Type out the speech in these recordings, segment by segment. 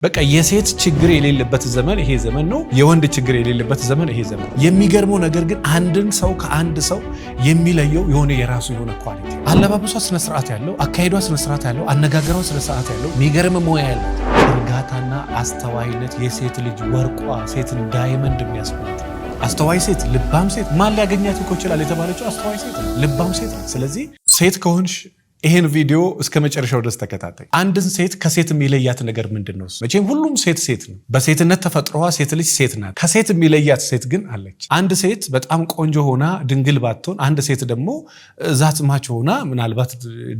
በቃ የሴት ችግር የሌለበት ዘመን ይሄ ዘመን ነው። የወንድ ችግር የሌለበት ዘመን ይሄ ዘመን ነው። የሚገርመው ነገር ግን አንድን ሰው ከአንድ ሰው የሚለየው የሆነ የራሱ የሆነ ኳሊቲ፣ አለባበሷ ስነ ስርዓት ያለው፣ አካሄዷ ስነ ስርዓት ያለው፣ አነጋገሯ ስነ ስርዓት ያለው፣ የሚገርም ሙያ ያላት፣ እርጋታና አስተዋይነት የሴት ልጅ ወርቋ፣ ሴትን ዳይመንድ የሚያስፈልግ አስተዋይ ሴት፣ ልባም ሴት ማን ሊያገኛት ይችላል የተባለችው አስተዋይ ሴት፣ ልባም ሴት። ስለዚህ ሴት ከሆንሽ ይሄን ቪዲዮ እስከ መጨረሻው ድረስ ተከታተይ። አንድን ሴት ከሴት የሚለያት ነገር ምንድነው? መቼም ሁሉም ሴት ነው። በሴትነት ተፈጥሮዋ ሴት ልጅ ሴት ናት። ከሴት የሚለያት ሴት ግን አለች። አንድ ሴት በጣም ቆንጆ ሆና ድንግል ባትሆን፣ አንድ ሴት ደግሞ ዛትማች ሆና ምናልባት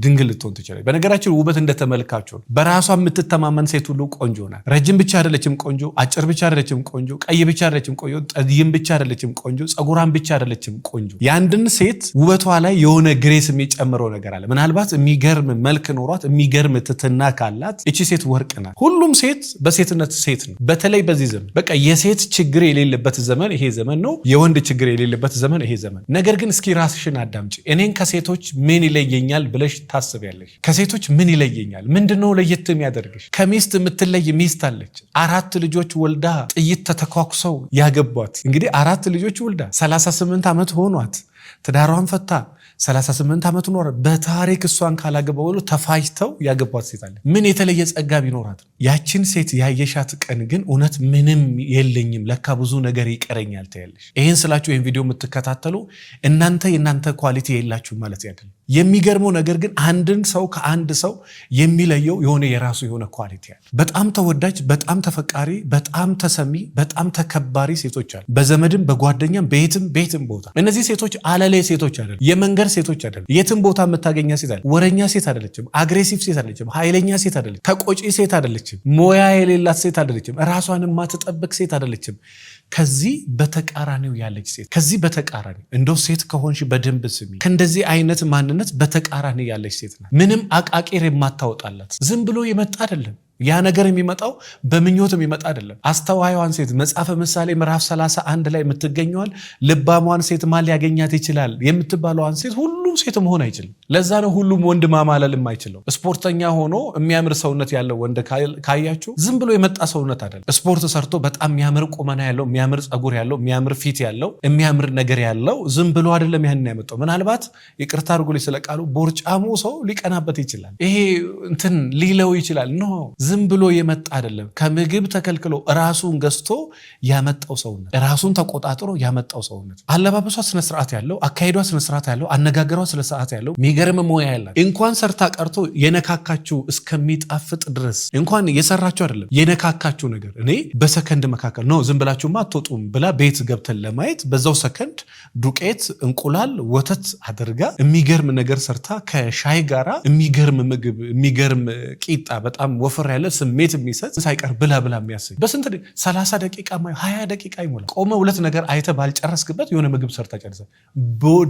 ድንግል ልትሆን ትችላለች። በነገራችን ውበት እንደተመልካቸው ነው። በራሷ የምትተማመን ሴት ሁሉ ቆንጆ ናት። ረጅም ብቻ አይደለችም ቆንጆ፣ አጭር ብቻ አይደለችም ቆንጆ፣ ቀይ ብቻ አይደለችም ቆንጆ፣ ጠይም ብቻ አይደለችም ቆንጆ፣ ጸጉራም ብቻ አይደለችም ቆንጆ። የአንድን ሴት ውበቷ ላይ የሆነ ግሬስ የሚጨምረው ነገር አለ። ምናልባት የሚገርም መልክ ኖሯት የሚገርም ትትና ካላት እቺ ሴት ወርቅ ናት። ሁሉም ሴት በሴትነት ሴት ነው። በተለይ በዚህ ዘመን በቃ የሴት ችግር የሌለበት ዘመን ይሄ ዘመን ነው። የወንድ ችግር የሌለበት ዘመን ይሄ ዘመን። ነገር ግን እስኪ ራስሽን አዳምጪ። እኔን ከሴቶች ምን ይለየኛል ብለሽ ታስቢያለሽ? ከሴቶች ምን ይለየኛል? ምንድነው ለየት የሚያደርግሽ? ከሚስት የምትለይ ሚስት አለች። 4 ልጆች ወልዳ ጥይት ተተኳኩሰው ያገቧት። እንግዲህ 4 ልጆች ወልዳ 38 ዓመት ሆኗት ትዳሯን ፈታ 38 ዓመት ኖረ። በታሪክ እሷን ካላገባው ብሎ ተፋጅተው ያገቧት ሴት አለ። ምን የተለየ ጸጋ ቢኖራት? ያችን ሴት ያየሻት ቀን ግን እውነት ምንም የለኝም ለካ ብዙ ነገር ይቀረኛል ትያለሽ። ይሄን ስላችሁ ይሄን ቪዲዮ የምትከታተሉ የእናንተ ኳሊቲ የላችሁ ማለት አይደለም። የሚገርመው ነገር ግን አንድን ሰው ከአንድ ሰው የሚለየው የሆነ የራሱ የሆነ ኳሊቲ አለ። በጣም ተወዳጅ፣ በጣም ተፈቃሪ፣ በጣም ተሰሚ፣ በጣም ተከባሪ ሴቶች አሉ። በዘመድም በጓደኛም በየትም ቦታ። እነዚህ ሴቶች አለሌ ሴቶች አይደሉም። የመንገድ ሴቶች አይደሉም። የትም ቦታ የምታገኛ ሴት አይደለም። ወረኛ ሴት አይደለችም። አግሬሲቭ ሴት አይደለችም። ኃይለኛ ሴት አይደለችም። ተቆጪ ሴት አይደለችም። ሞያ የሌላት ሴት አይደለችም። ራሷን የማትጠብቅ ሴት አይደለችም። ከዚህ በተቃራኒው ያለች ሴት፣ ከዚህ በተቃራኒ እንደው ሴት ከሆንሽ በደንብ ስሚ። ከእንደዚህ አይነት ማንነት በተቃራኒ ያለች ሴት ናት። ምንም አቃቂር የማታወጣላት ዝም ብሎ የመጣ አይደለም። ያ ነገር የሚመጣው በምኞት የሚመጣ አይደለም። አስተዋይዋን ሴት መጽሐፈ ምሳሌ ምዕራፍ 31 ላይ የምትገኘዋል ልባሟን ሴት ማን ሊያገኛት ይችላል የምትባለዋን ሴት ሁሉም ሴት መሆን አይችልም። ለዛ ነው ሁሉም ወንድ ማማለል የማይችለው። ስፖርተኛ ሆኖ የሚያምር ሰውነት ያለው ወንድ ካያችሁ ዝም ብሎ የመጣ ሰውነት አይደለም። ስፖርት ሰርቶ በጣም የሚያምር ቁመና ያለው፣ የሚያምር ጸጉር ያለው፣ የሚያምር ፊት ያለው፣ የሚያምር ነገር ያለው ዝም ብሎ አይደለም ያንን ያመጣው። ምናልባት ይቅርታ አድርጉልኝ ስለቃሉ ቦርጫሙ ሰው ሊቀናበት ይችላል። ይሄ እንትን ሊለው ይችላል። ኖ ዝም ብሎ የመጣ አይደለም። ከምግብ ተከልክሎ ራሱን ገዝቶ ያመጣው ሰውነት፣ ራሱን ተቆጣጥሮ ያመጣው ሰውነት። አለባበሷ ስነ ስርዓት ያለው፣ አካሄዷ ስነ ስርዓት ያለው፣ አነጋገሯ ስነ ስርዓት ያለው፣ የሚገርም ሙያ ያላት፣ እንኳን ሰርታ ቀርቶ የነካካችሁ እስከሚጣፍጥ ድረስ እንኳን የሰራችሁ አይደለም የነካካችሁ ነገር እኔ በሰከንድ መካከል ነው ዝም ብላችሁማ አትወጡም ብላ ቤት ገብተን ለማየት በዛው ሰከንድ ዱቄት፣ እንቁላል፣ ወተት አድርጋ የሚገርም ነገር ሰርታ ከሻይ ጋራ የሚገርም ምግብ፣ የሚገርም ቂጣ፣ በጣም ወፈር ያለ ስሜት የሚሰጥ ሳይቀር ብላ የሚያሰኝ በስንት 30 ደቂቃ 20 ደቂቃ ይሞላል። ቆመ ሁለት ነገር አይተ ባልጨረስክበት የሆነ ምግብ ሰርታ ጨርሰ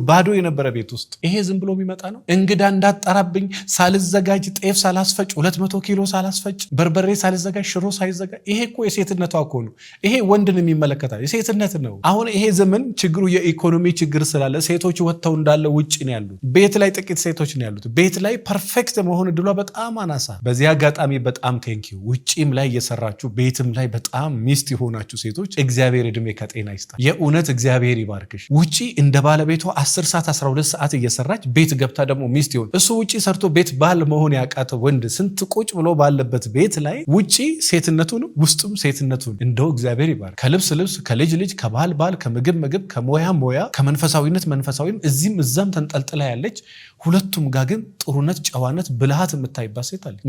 ባዶ የነበረ ቤት ውስጥ ይሄ ዝም ብሎ የሚመጣ ነው። እንግዳ እንዳጠራብኝ ሳልዘጋጅ ጤፍ ሳላስፈጭ 200 ኪሎ ሳላስፈጭ በርበሬ ሳልዘጋጅ ሽሮ ሳይዘጋጅ ይሄ እኮ የሴትነቷ እኮ ነው። ይሄ ወንድን የሚመለከታል የሴትነት ነው። አሁን ይሄ ዘመን ችግሩ የኢኮኖሚ ችግር ስላለ ሴቶች ወጥተው እንዳለ ውጭ ነው ያሉት። ቤት ላይ ጥቂት ሴቶች ነው ያሉት። ቤት ላይ ፐርፌክት መሆን እድሏ በጣም አናሳ። በዚህ አጋጣሚ በጣም ቴንኪው። ውጪም ላይ የሰራችሁ ቤትም ላይ በጣም ሚስት የሆናችሁ ሴቶች እግዚአብሔር እድሜ ከጤና ይስጣ። የእውነት እግዚአብሔር ይባርክሽ። ውጪ እንደ ባለቤቷ 10 ሰዓት 12 ሰዓት እየሰራች ቤት ገብታ ደግሞ ሚስት ይሆን እሱ ውጪ ሰርቶ ቤት ባል መሆን ያቃተ ወንድ ስንት ቁጭ ብሎ ባለበት ቤት ላይ ውጪ ሴትነቱን ውስጡም ሴትነቱን እንደው እግዚአብሔር ይባርክ። ከልብስ ልብስ፣ ከልጅ ልጅ፣ ከባል ባል፣ ከምግብ ምግብ፣ ከሞያ ሞያ፣ ከመንፈሳዊነት መንፈሳዊነት እዚህም እዛም ተንጠልጥላ ያለች ሁለቱም ጋር ግን ጥሩነት፣ ጨዋነት፣ ብልሃት የምታይባት ሴት አለች።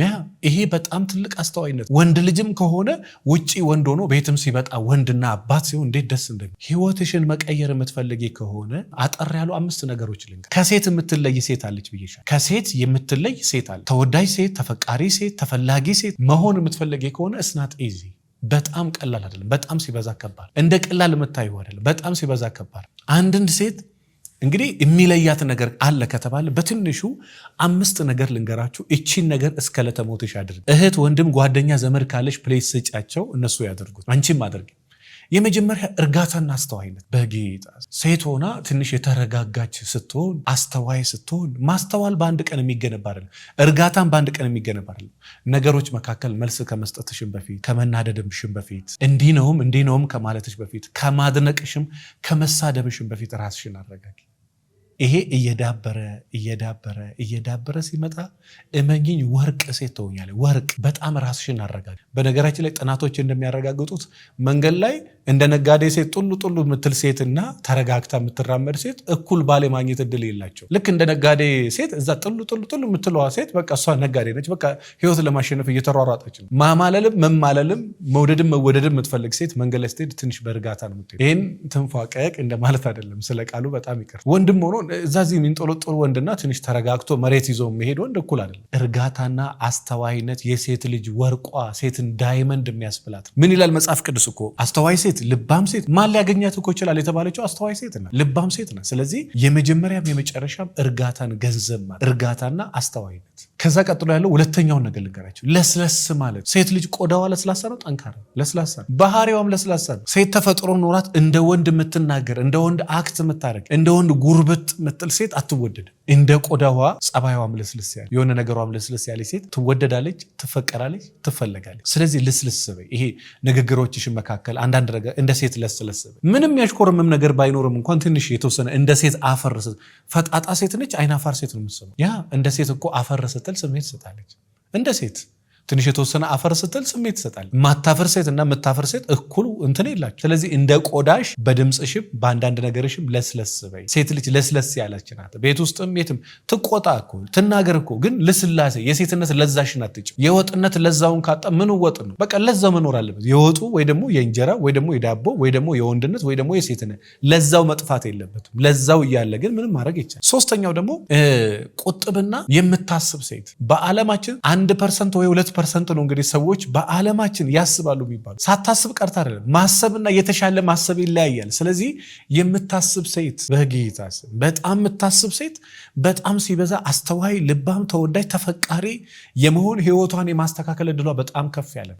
ይሄ በጣም ትልቅ አስተዋይነት። ወንድ ልጅም ከሆነ ውጪ ወንድ ሆኖ ቤትም ሲበጣ ወንድና አባት ሲሆን እንዴት ደስ እንደሚል። ህይወትሽን መቀየር የምትፈልጊ ከሆነ አጠር ያሉ 5 ነገሮች ልንገር። ከሴት የምትለይ ሴት አለች ብዬሻል። ከሴት የምትለይ ሴት አለች። ተወዳጅ ሴት፣ ተፈቃሪ ሴት፣ ተፈላጊ ሴት መሆን የምትፈልጊ ከሆነ እስናት ኢዚ። በጣም ቀላል አይደለም። በጣም ሲበዛ ከባድ። እንደ ቀላል የምታየው አይደለም። በጣም ሲበዛ ከባድ። አንድን ሴት እንግዲህ የሚለያት ነገር አለ ከተባለ በትንሹ 5 ነገር ልንገራችሁ። እቺን ነገር እስከ ለተሞትሽ አድርግ። እህት፣ ወንድም፣ ጓደኛ፣ ዘመድ ካለሽ ፕሌስ ስጫቸው፣ እነሱ ያደርጉት፣ አንቺም አድርጊ። የመጀመሪያ እርጋታና አስተዋይነት በጌታ ሴት ሆና ትንሽ የተረጋጋች ስትሆን አስተዋይ ስትሆን ማስተዋል በአንድ ቀን የሚገነባ አይደለም። እርጋታን በአንድ ቀን የሚገነባ አይደለም። ነገሮች መካከል መልስ ከመስጠትሽም በፊት ከመናደድሽም በፊት እንዲህ ነውም ከማለትሽ በፊት ከማድነቅሽም ከመሳደብሽም በፊት ራስሽን አረጋጊ። ይሄ እየዳበረ ሲመጣ እመኚኝ ወርቅ ሴት ትሆኛለሽ። ወርቅ በጣም ራስሽን አረጋጊ። በነገራችን ላይ ጥናቶች እንደሚያረጋግጡት መንገድ ላይ እንደ ነጋዴ ሴት ጡሉ የምትል ሴትና ተረጋግታ የምትራመድ ሴት እኩል ባል የማግኘት እድል የላቸው። ልክ እንደ ነጋዴ ሴት እዛ ጡሉ የምትለዋ ሴት በቃ እሷ ነጋዴ ነች። በቃ ህይወት ለማሸነፍ እየተሯሯጠች ነው። ማማለልም መማለልም መውደድም መወደድም የምትፈልግ ሴት መንገድ ላይ ስትሄድ ትንሽ በእርጋታ ነው የምትሄድ። ይህን ትንፏቀቅ እንደማለት አይደለም። ስለ ቃሉ በጣም ይቅር። ወንድም ሆኖ እዛዚህ የሚንጦለጦል ወንድና ትንሽ ተረጋግቶ መሬት ይዞ መሄድ ወንድ እኩል አይደለም። እርጋታና አስተዋይነት የሴት ልጅ ወርቋ፣ ሴትን ዳይመንድ የሚያስብላት። ምን ይላል መጽሐፍ ቅዱስ እኮ አስተዋይ ሴት ልባም ሴት ማን ሊያገኛት እኮ ይችላል የተባለችው አስተዋይ ሴት ናት፣ ልባም ሴት ናት። ስለዚህ የመጀመሪያም የመጨረሻም እርጋታን ገንዘብ ማለት እርጋታና አስተዋይነት። ከዛ ቀጥሎ ያለው ሁለተኛውን ነገር ልንገራችሁ። ለስለስ ማለት ሴት ልጅ ቆዳዋ ለስላሳ ነው፣ ጠንካራ ለስላሳ ነው፣ ባህሪዋም ለስላሳ ነው። ሴት ተፈጥሮ ኖራት እንደ ወንድ የምትናገር እንደ ወንድ አክት የምታደርግ እንደ ወንድ ጉርብት ምትል ሴት አትወደድም። እንደ ቆዳዋ ጸባይዋም ለስለስ ያለ የሆነ ነገሯም ለስለስ ያለ ሴት ትወደዳለች፣ ትፈቀራለች፣ ትፈለጋለች። ስለዚህ ልስልስ በይ። ይሄ ንግግሮችሽን መካከል አንዳንድ ነገር እንደ ሴት ለስለስ በይ። ምንም ያሽኮርምም ነገር ባይኖርም እንኳን ትንሽ የተወሰነ እንደ ሴት አፈር ፈጣጣ ሴት ነች፣ አይናፋር ሴት ነው የምትሰማው። ያ እንደ ሴት እኮ አፈር ስትል ስሜት ትሰጣለች። እንደ ሴት ትንሽ የተወሰነ አፈር ስትል ስሜት ትሰጣለች። ማታፈር ሴት እና የምታፈር ሴት እኩል እንትን የላቸው። ስለዚህ እንደ ቆዳሽ በድምፅሽም በአንዳንድ ነገርሽም ለስለስ በይ። ሴት ልጅ ለስለስ ያለች ናት። ቤት ውስጥም የትም ትቆጣ እኮ ትናገር እኮ፣ ግን ልስላሴ የሴትነት ለዛሽን አትጭም። የወጥነት ለዛውን ካጣ ምን ወጥ ነው? በቃ ለዛው መኖር አለበት። የወጡ ወይ ደግሞ የእንጀራ ወይ ደግሞ የዳቦ ወይ ደግሞ የወንድነት ወይ ደግሞ የሴትነት ለዛው መጥፋት የለበትም። ለዛው እያለ ግን ምንም ማድረግ ይቻላል። ሶስተኛው ደግሞ ቁጥብና የምታስብ ሴት። በዓለማችን 1% ወይ 2% ነው እንግዲህ ሰዎች በዓለማችን ያስባሉ የሚባሉ። ሳታስብ ቀርታ አይደለም፣ ማሰብና የተሻለ ማሰብ ይለያያል። ስለዚህ የምታስብ ሴት በጌታ ስም በጣም የምታስብ ሴት በጣም ሲበዛ አስተዋይ፣ ልባም፣ ተወዳጅ፣ ተፈቃሪ የመሆን ህይወቷን የማስተካከል እድሏ በጣም ከፍ ያለ።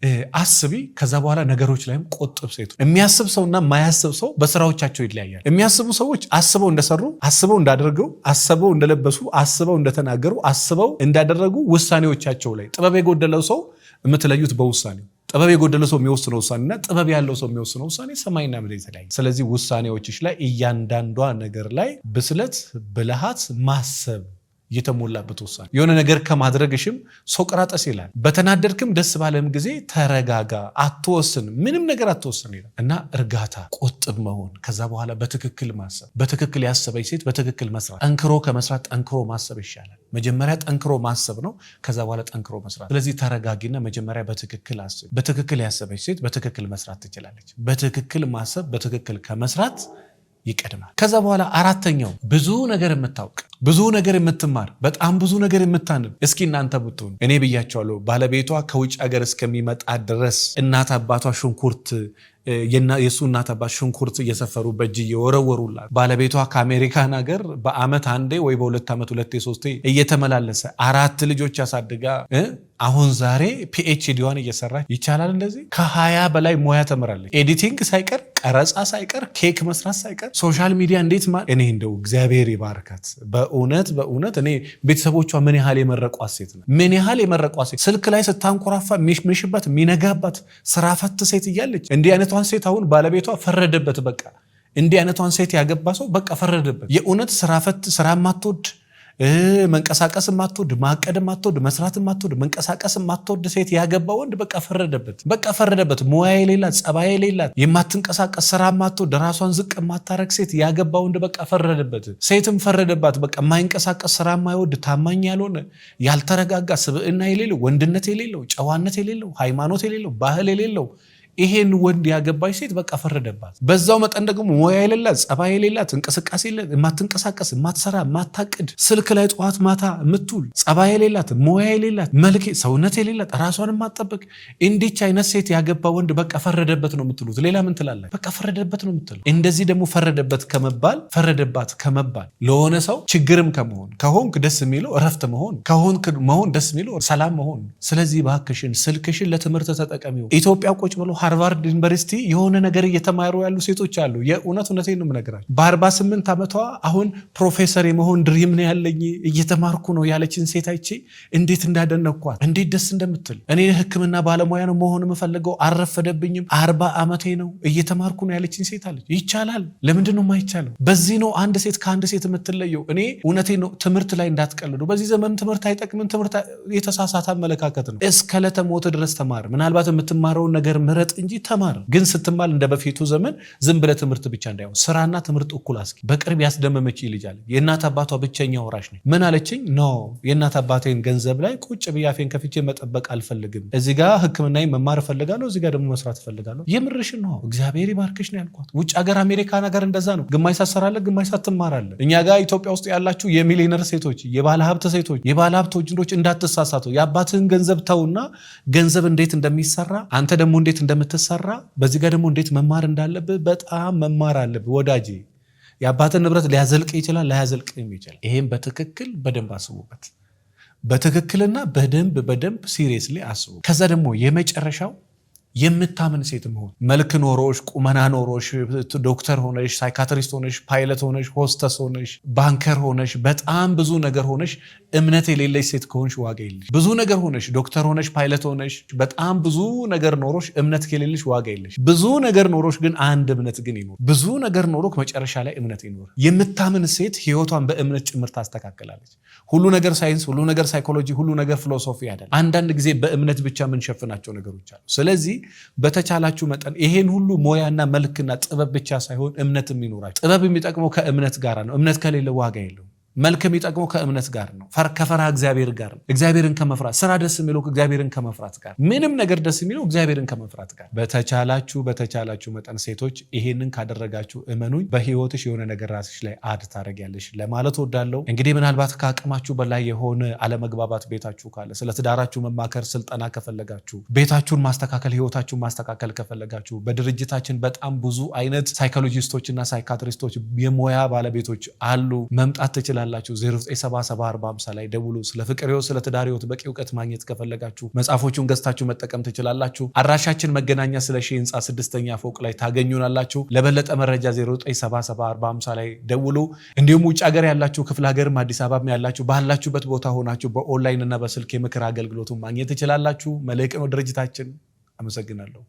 አስቢ። ከዛ በኋላ ነገሮች ላይም ቆጥብ ሴቱ። የሚያስብ ሰውና የማያስብ ሰው በስራዎቻቸው ይለያያል። የሚያስቡ ሰዎች አስበው እንደሰሩ፣ አስበው እንዳደረገው፣ አስበው እንደለበሱ፣ አስበው እንደተናገሩ፣ አስበው እንዳደረጉ ውሳኔዎቻቸው ላይ ጥበብ የጎደለው ሰው የምትለዩት በውሳኔው። ጥበብ የጎደለው ሰው የሚወስነው ውሳኔና ጥበብ ያለው ሰው የሚወስነው ውሳኔ ሰማይና ምድር የተለያየ። ስለዚህ ውሳኔዎችሽ ላይ እያንዳንዷ ነገር ላይ ብስለት፣ ብልሃት፣ ማሰብ የተሞላበት ውሳኔ። የሆነ ነገር ከማድረግሽም ሶቅራጠስ ይላል በተናደድክም ደስ ባለም ጊዜ ተረጋጋ፣ አትወስን፣ ምንም ነገር አትወስን ይላል እና እርጋታ፣ ቁጥብ መሆን፣ ከዛ በኋላ በትክክል ማሰብ። በትክክል ያሰበች ሴት በትክክል መስራት። ጠንክሮ ከመስራት ጠንክሮ ማሰብ ይሻላል። መጀመሪያ ጠንክሮ ማሰብ ነው፣ ከዛ በኋላ ጠንክሮ መስራት። ስለዚህ ተረጋጊና መጀመሪያ በትክክል አስብ። በትክክል ያሰበች ሴት በትክክል መስራት ትችላለች። በትክክል ማሰብ በትክክል ከመስራት ይቀድማል። ከዛ በኋላ አራተኛው ብዙ ነገር የምታውቅ፣ ብዙ ነገር የምትማር፣ በጣም ብዙ ነገር የምታንብ። እስኪ እናንተ ብትሆኑ፣ እኔ ብያቸዋለሁ፣ ባለቤቷ ከውጭ ሀገር እስከሚመጣ ድረስ እናት አባቷ ሽንኩርት የሱ እናት አባት ሽንኩርት እየሰፈሩ በእጅ እየወረወሩላት፣ ባለቤቷ ከአሜሪካን ሀገር በአመት አንዴ ወይ በሁለት ዓመት 2-3 እየተመላለሰ 4 ልጆች ያሳድጋ አሁን ዛሬ ፒኤችዲዋን እየሰራች ይቻላል። እንደዚህ ከ20 በላይ ሙያ ተምራለች። ኤዲቲንግ ሳይቀር፣ ቀረጻ ሳይቀር፣ ኬክ መስራት ሳይቀር፣ ሶሻል ሚዲያ እንዴት እኔ እንደው እግዚአብሔር ይባርካት። በእውነት እኔ ቤተሰቦቿ ምን ያህል የመረቋት ሴት ነው። ምን ያህል የመረቋት ሴት፣ ስልክ ላይ ስታንኮራፋ የሚሽበት የሚነጋባት ስራ ፈት ሴት እያለች እንዲህ አይነቷን ሴት አሁን ባለቤቷ ፈረደበት። በቃ እንዲህ አይነቷን ሴት ያገባ ሰው በቃ ፈረደበት። የእውነት ስራ ፈት፣ ስራ ማትወድ፣ መንቀሳቀስ ማትወድ፣ ማቀድ ማትወድ፣ መስራት ማትወድ፣ መንቀሳቀስ ማትወድ ሴት ያገባ ወንድ በቃ ፈረደበት። በቃ ፈረደበት። ሙያ የሌላት፣ ጸባይ የሌላት፣ የማትንቀሳቀስ፣ ስራ ማትወድ፣ ራሷን ዝቅ ማታረግ ሴት ያገባ ወንድ በቃ ፈረደበት። ሴትም ፈረደባት። በቃ የማይንቀሳቀስ፣ ስራ የማይወድ፣ ታማኝ ያልሆነ፣ ያልተረጋጋ፣ ስብዕና የሌለው፣ ወንድነት የሌለው፣ ጨዋነት የሌለው፣ ሃይማኖት የሌለው፣ ባህል የሌለው ይሄን ወንድ ያገባች ሴት በቃ ፈረደባት። በዛው መጠን ደግሞ ሙያ የሌላት፣ ጸባይ የሌላት፣ እንቅስቃሴ የሌላት፣ የማትንቀሳቀስ፣ የማትሰራ፣ የማታቅድ፣ ስልክ ላይ ጠዋት ማታ የምትውል፣ ጸባይ የሌላት፣ ሙያ የሌላት፣ መልክ ሰውነት የሌላት፣ ራሷን የማትጠብቅ እንዲች አይነት ሴት ያገባ ወንድ በቃ ፈረደበት ነው የምትሉት። ሌላ ምን ትላላችሁ? በቃ ፈረደበት ነው የምትሉት። እንደዚህ ደግሞ ፈረደበት ከመባል ፈረደባት ከመባል ለሆነ ሰው ችግርም ከሆንክ ደስ የሚለው እረፍት መሆን ደስ የሚለው ሰላም መሆን። ስለዚህ እባክሽን ስልክሽን ለትምህርት ተጠቀሚው። ኢትዮጵያ ቁጭ ብሎ ሃርቫርድ ዩኒቨርሲቲ የሆነ ነገር እየተማሩ ያሉ ሴቶች አሉ። የእውነቴን ነው የምነግራችሁ። በ48 ዓመቷ አሁን ፕሮፌሰር የመሆን ድሪም ነው ያለኝ እየተማርኩ ነው ያለችን ሴት አይቼ እንዴት እንዳደነኳት፣ እንዴት ደስ እንደምትል። እኔ ሕክምና ባለሙያ ነው መሆን የምፈልገው፣ አልረፈደብኝም፣ 40 ዓመቴ ነው እየተማርኩ ነው ያለችን ሴት አለች። ይቻላል። ለምንድን ነው የማይቻለው? በዚህ ነው አንድ ሴት ከአንድ ሴት የምትለየው። እኔ እውነቴን ነው፣ ትምህርት ላይ እንዳትቀልዱ። በዚህ ዘመን ትምህርት አይጠቅምም። ትምህርት የተሳሳተ አመለካከት ነው። እስከ ዕለተ ሞት ድረስ ተማር። ምናልባት የምትማረውን ነገር ምረጥ እንጂ ተማር። ግን ስትማር እንደ በፊቱ ዘመን ዝም ብለህ ትምህርት ብቻ እንዳይሆን፣ ስራና ትምህርት እኩል አስኪ። በቅርብ ያስደመመች ልጅ አለ። የእናት አባቷ ብቸኛ ወራሽ ነኝ። ምን አለችኝ? ኖ የእናት አባቴን ገንዘብ ላይ ቁጭ ብዬ አፌን ከፍቼ መጠበቅ አልፈልግም። እዚህ ጋር ሕክምና መማር እፈልጋለሁ፣ እዚህ ጋር ደግሞ መስራት እፈልጋለሁ። የምርሽን ነው? እግዚአብሔር ይባርክሽ ነው ያልኳት። ውጭ ሀገር አሜሪካ ነገር እንደዛ ነው። ግማሽ ሳሰራለህ፣ ግማሽ ሳትማራለህ። እኛ ጋር ኢትዮጵያ ውስጥ ያላችሁ የሚሊዮነር ሴቶች፣ የባለ ሀብት ሴቶች፣ የባለ ሀብት ወንዶች እንዳትሳሳቱ። የአባትህን ገንዘብ ተውና ገንዘብ እንዴት እንደሚሰራ አንተ ደግሞ እንዴት እንደምትሰራ በዚህ ጋር ደግሞ እንዴት መማር እንዳለብህ በጣም መማር አለብህ ወዳጄ። የአባትን ንብረት ሊያዘልቅ ይችላል፣ ላያዘልቅም ይችላል። ይሄን በትክክል በደንብ አስቡበት። በትክክልና በደንብ ሲሪየስሊ አስቡ። ከዛ ደግሞ የመጨረሻው የምታምን ሴት መሆን። መልክ ኖሮሽ፣ ቁመና ኖሮሽ፣ ዶክተር ሆነሽ፣ ሳይካትሪስት ሆነሽ፣ ፓይለት ሆነሽ፣ ሆስተስ ሆነሽ፣ ባንከር ሆነሽ፣ በጣም ብዙ ነገር ሆነሽ እምነት የሌለሽ ሴት ከሆንሽ ዋጋ የለሽ። ብዙ ነገር ሆነሽ፣ ዶክተር ሆነሽ፣ ፓይለት ሆነሽ፣ በጣም ብዙ ነገር ኖሮሽ እምነት ከሌለሽ ዋጋ የለሽ። ብዙ ነገር ኖሮሽ ግን አንድ እምነት ግን ይኖር። ብዙ ነገር ኖሮክ መጨረሻ ላይ እምነት ይኖር። የምታምን ሴት ህይወቷን በእምነት ጭምር ታስተካክላለች። ሁሉ ነገር ሳይንስ፣ ሁሉ ነገር ሳይኮሎጂ፣ ሁሉ ነገር ፊሎሶፊ አይደለም። አንዳንድ ጊዜ በእምነት ብቻ የምንሸፍናቸው ነገሮች አሉ። ስለዚህ በተቻላችሁ መጠን ይሄን ሁሉ ሞያና መልክና ጥበብ ብቻ ሳይሆን እምነትም ይኖራችሁ። ጥበብ የሚጠቅመው ከእምነት ጋር ነው። እምነት ከሌለ ዋጋ የለውም። መልክ የሚጠቅመው ከእምነት ጋር ነው። ከፈራ እግዚአብሔር ጋር ነው። እግዚአብሔርን ከመፍራት ስራ ደስ የሚለው እግዚአብሔርን ከመፍራት ጋር፣ ምንም ነገር ደስ የሚለው እግዚአብሔርን ከመፍራት ጋር። በተቻላችሁ መጠን ሴቶች ይሄንን ካደረጋችሁ እመኑኝ በህይወትሽ የሆነ ነገር ራስሽ ላይ አድ ታደርጊያለሽ ለማለት ወዳለው። እንግዲህ ምናልባት ከአቅማችሁ በላይ የሆነ አለመግባባት ቤታችሁ ካለ፣ ስለ ትዳራችሁ መማከር ስልጠና ከፈለጋችሁ፣ ቤታችሁን ማስተካከል፣ ህይወታችሁን ማስተካከል ከፈለጋችሁ በድርጅታችን በጣም ብዙ አይነት ሳይኮሎጂስቶችና ሳይካትሪስቶች የሞያ ባለቤቶች አሉ። መምጣት ትችላላችሁ። 09774050 ላይ ደውሉ። ስለ ፍቅር ህይወት፣ ስለ ትዳር ህይወት በቂ እውቀት ማግኘት ከፈለጋችሁ መጽሐፎቹን ገዝታችሁ መጠቀም ትችላላችሁ። አድራሻችን መገናኛ ስለሺ ህንፃ 6ኛ ፎቅ ላይ ታገኙናላችሁ። ለበለጠ መረጃ 09774050 ላይ ደውሉ። እንዲሁም ውጭ ሀገር ያላችሁ፣ ክፍለ ሀገርም አዲስ አበባም ያላችሁ ባላችሁበት ቦታ ሆናችሁ በኦንላይን እና በስልክ የምክር አገልግሎቱን ማግኘት ትችላላችሁ። መልሕቅ ነው ድርጅታችን። አመሰግናለሁ።